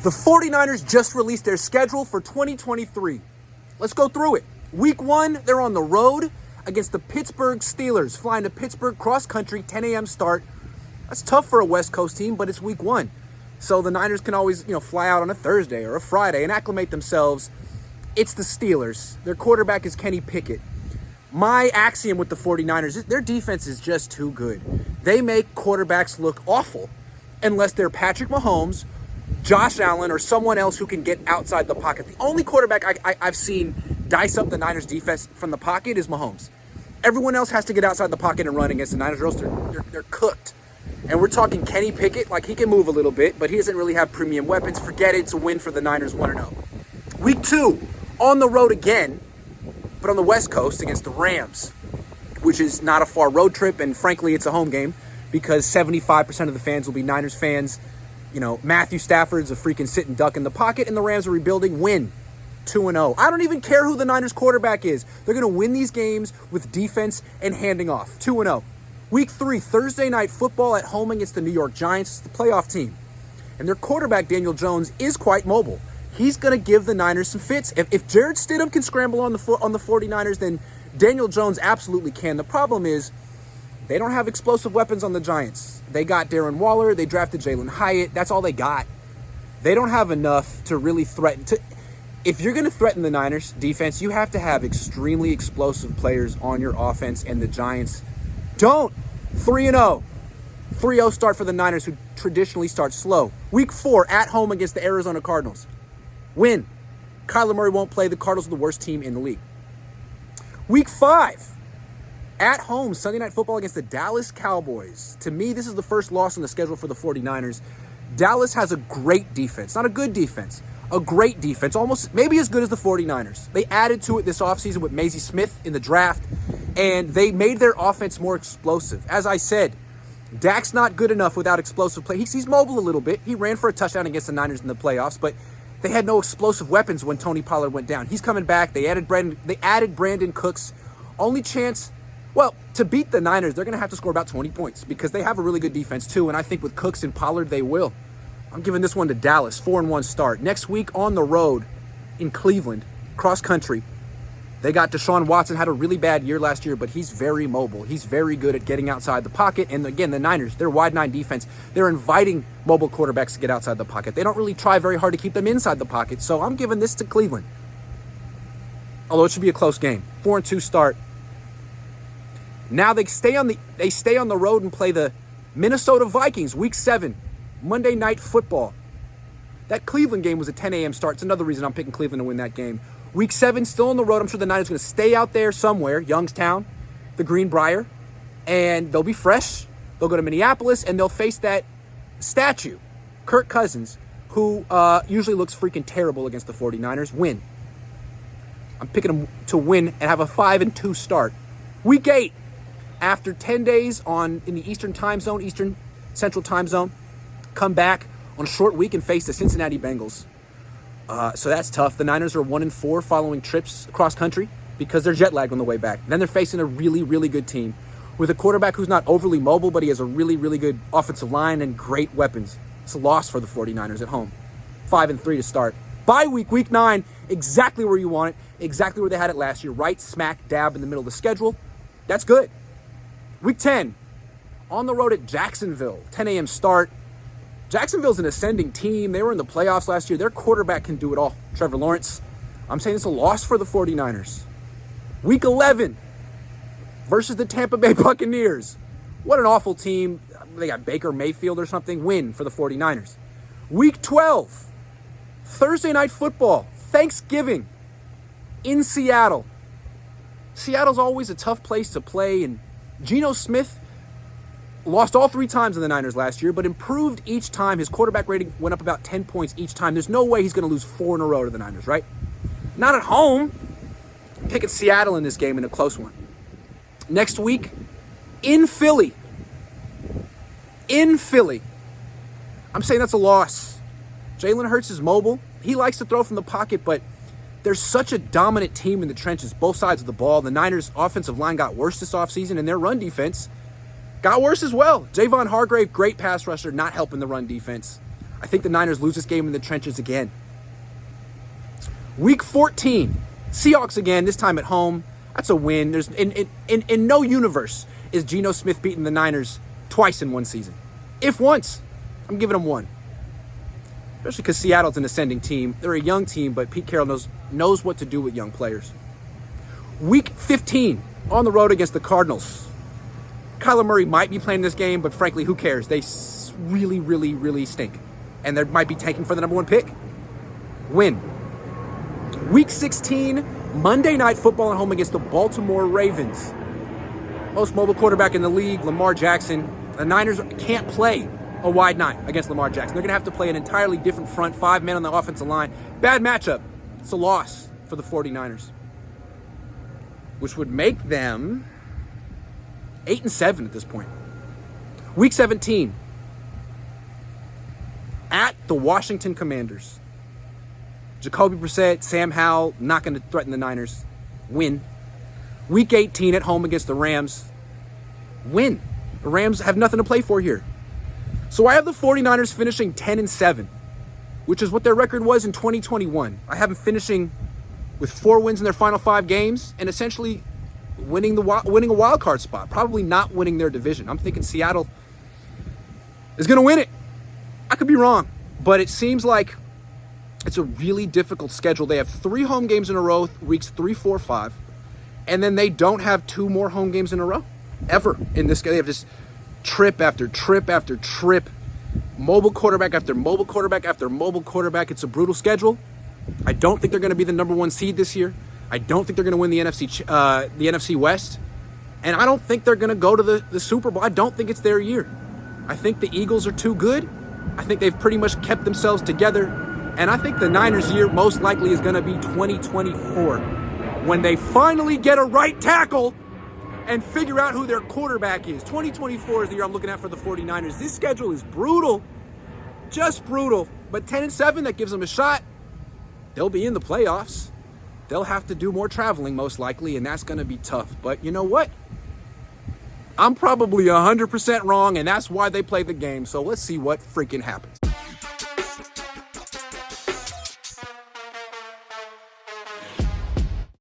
The 49ers just released their schedule for 2023. Let's go through it. Week 1, they're on the road against the Pittsburgh Steelers, flying to Pittsburgh cross-country, 10 a.m. start. That's tough for a West Coast team, but it's week 1. So the Niners can always, fly out on a Thursday or a Friday and acclimate themselves. It's the Steelers. Their quarterback is Kenny Pickett. My axiom with the 49ers is their defense is just too good. They make quarterbacks look awful unless they're Patrick Mahomes, Josh Allen, or someone else who can get outside the pocket. The only quarterback I've seen dice up the Niners defense from the pocket is Mahomes. Everyone else has to get outside the pocket and run against the Niners, or else they're cooked. And we're talking Kenny Pickett, like he can move a little bit, but he doesn't really have premium weapons. Forget it, it's a win for the Niners 1-0. Week 2, on the road again, but on the West Coast against the Rams, which is not a far road trip, and frankly, it's a home game because 75% of the fans will be Niners fans. Matthew Stafford's a freaking sitting duck in the pocket, and the Rams are rebuilding. Win 2-0. I don't even care who the Niners quarterback is. They're going to win these games with defense and handing off. 2-0. Week 3, Thursday night football at home against the New York Giants, the playoff team. And their quarterback, Daniel Jones, is quite mobile. He's going to give the Niners some fits. If Jarrett Stidham can scramble on the 49ers, then Daniel Jones absolutely can. The problem is they don't have explosive weapons on the Giants. They got Darren Waller. They drafted Jalen Hyatt. That's all they got. They don't have enough to really threaten. If you're going to threaten the Niners defense, you have to have extremely explosive players on your offense, and the Giants don't. 3-0. 3-0 start for the Niners, who traditionally start slow. Week 4, at home against the Arizona Cardinals. Win. Kyler Murray won't play. The Cardinals are the worst team in the league. Week 5, at home, Sunday Night Football against the Dallas Cowboys. To me, this is the first loss on the schedule for the 49ers. Dallas has a great defense. Not a good defense. A great defense. Almost maybe as good as the 49ers. They added to it this offseason with Maisie Smith in the draft, and they made their offense more explosive. As I said, Dak's not good enough without explosive play. He's mobile a little bit. He ran for a touchdown against the Niners in the playoffs, but they had no explosive weapons when Tony Pollard went down. He's coming back. They added Brandon Cooks. Only chance, to beat the Niners, they're going to have to score about 20 points because they have a really good defense too, and I think with Cooks and Pollard, they will. I'm giving this one to Dallas, 4-1 start. Next week on the road in Cleveland, cross country. They got Deshaun Watson, had a really bad year last year, but he's very mobile. He's very good at getting outside the pocket. And again, the Niners, their wide 9 defense, they're inviting mobile quarterbacks to get outside the pocket. They don't really try very hard to keep them inside the pocket. So I'm giving this to Cleveland. Although it should be a close game. 4-2 start. Now they stay on the road and play the Minnesota Vikings, week 7, Monday Night Football. That Cleveland game was a 10 a.m. start. It's another reason I'm picking Cleveland to win that game. Week 7, still on the road. I'm sure the Niners are going to stay out there somewhere, Youngstown, the Greenbrier, and they'll be fresh. They'll go to Minneapolis, and they'll face that statue, Kirk Cousins, who usually looks freaking terrible against the 49ers. Win. I'm picking them to win and have a 5-2 start. Week 8, after 10 days in the Eastern Central Time Zone, come back on a short week and face the Cincinnati Bengals. So that's tough. The Niners are 1-4 following trips across country because they're jet lagged on the way back. Then they're facing a really, really good team with a quarterback who's not overly mobile, but he has a really, really good offensive line and great weapons. It's a loss for the 49ers at home. 5-3 to start. Bye week, week 9, exactly where you want it, exactly where they had it last year, right smack dab in the middle of the schedule. That's good. Week 10, on the road at Jacksonville, 10 a.m. start. Jacksonville's an ascending team. They were in the playoffs last year. Their quarterback can do it all. Trevor Lawrence. I'm saying it's a loss for the 49ers. Week 11 versus the Tampa Bay Buccaneers. What an awful team. They got Baker Mayfield or something. Win for the 49ers. Week 12, Thursday Night Football, Thanksgiving in Seattle. Seattle's always a tough place to play, and Geno Smith lost all 3 times in the Niners last year, but improved each time. His quarterback rating went up about 10 points each time. There's no way he's going to lose 4 in a row to the Niners, right? Not at home. I'm picking Seattle in this game in a close one. Next week, in Philly. In Philly. I'm saying that's a loss. Jalen Hurts is mobile. He likes to throw from the pocket, but there's such a dominant team in the trenches, both sides of the ball. The Niners' offensive line got worse this offseason, and their run defense got worse as well. Javon Hargrave, great pass rusher, not helping the run defense. I think the Niners lose this game in the trenches again. Week 14, Seahawks again, this time at home. That's a win. There's in no universe is Geno Smith beating the Niners twice in one season. If once, I'm giving them one. Especially because Seattle's an ascending team. They're a young team, but Pete Carroll knows what to do with young players. Week 15, on the road against the Cardinals. Kyler Murray might be playing this game, but frankly, who cares? They really, really, really stink. And they might be tanking for the number one pick. Win. Week 16, Monday Night Football at home against the Baltimore Ravens. Most mobile quarterback in the league, Lamar Jackson. The Niners can't play a wide nine against Lamar Jackson. They're going to have to play an entirely different front, 5 men on the offensive line. Bad matchup. It's a loss for the 49ers, which would make them 8-7 at this point. Week 17, at the Washington Commanders. Jacoby Brissett, Sam Howell, not going to threaten the Niners. Win. Week 18 at home against the Rams. Win. The Rams have nothing to play for here. So I have the 49ers finishing 10-7, which is what their record was in 2021. I have them finishing with 4 wins in their final 5 games and essentially winning a wild card spot. Probably not winning their division. I'm thinking Seattle is going to win it. I could be wrong, but it seems like it's a really difficult schedule. They have 3 home games in a row, weeks 3, 4, 5, and then they don't have 2 more home games in a row ever in this game. They have just trip after trip after trip, mobile quarterback after mobile quarterback after mobile quarterback. It's a brutal schedule. I don't think they're going to be the number 1 seed this year. I don't think they're going to win the NFC West, and I don't think they're going to go to the Super Bowl. I don't think it's their year. I think the Eagles are too good. I think they've pretty much kept themselves together. And I think the Niners' year most likely is going to be 2024 when they finally get a right tackle and figure out who their quarterback is. 2024 is the year I'm looking at for the 49ers. This schedule is brutal, just brutal. But 10-7, that gives them a shot. They'll be in the playoffs. They'll have to do more traveling most likely, and that's going to be tough. But you know what? I'm probably 100% wrong, and that's why they play the game. So let's see what freaking happens.